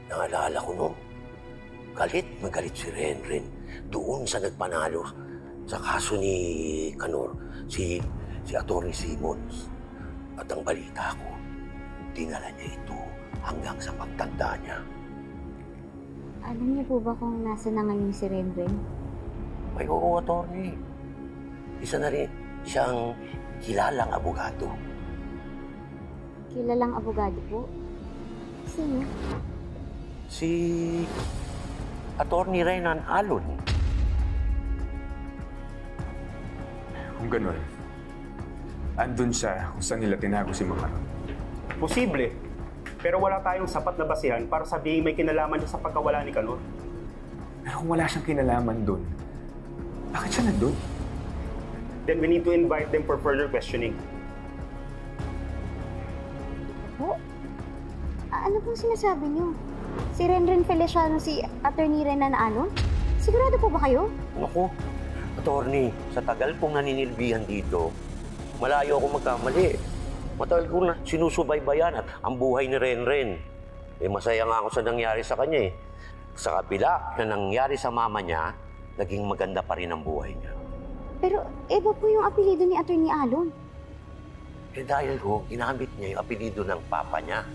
Naalala ko nung galit na galit si Renren doon sa nagpanalo sa kaso ni Kanor, si Atty. Simmons. At ang balita ko, dinala niya ito hanggang sa pagtanda niya. Alam niyo po ba kung nasa na ngayon si Renren? Ay, oo, attorney. Isa na rin siyang kilalang abogado. Kilalang abogado po? Sino? Si Atty. Renan Alon. Kung ganun, andun siya kung saan nila tinago si Macaron. Posible. Pero wala tayong sapat na basihan para sabihin may kinalaman siya sa pagkawala ni Kanor. Pero kung wala siyang kinalaman dun, bakit siya nandun? Then we need to invite them for further questioning. Po? Ano pong sinasabi niyo? Si Renren Feliciano, si Atty. Renan Alon? Sigurado po ba kayo? Naku, attorney, sa tagal kong naninilbihan dito, malayo ako magkamali. Matagal ko na sinusubaybayan at ang buhay ni Renren. Masaya nga ako sa nangyari sa kanya eh. Sa kabila na nangyari sa mama niya, naging maganda pa rin ang buhay niya. Pero iba po yung apelido ni Atty. Alon. Dahil ginamit niya yung apelido ng papa niya.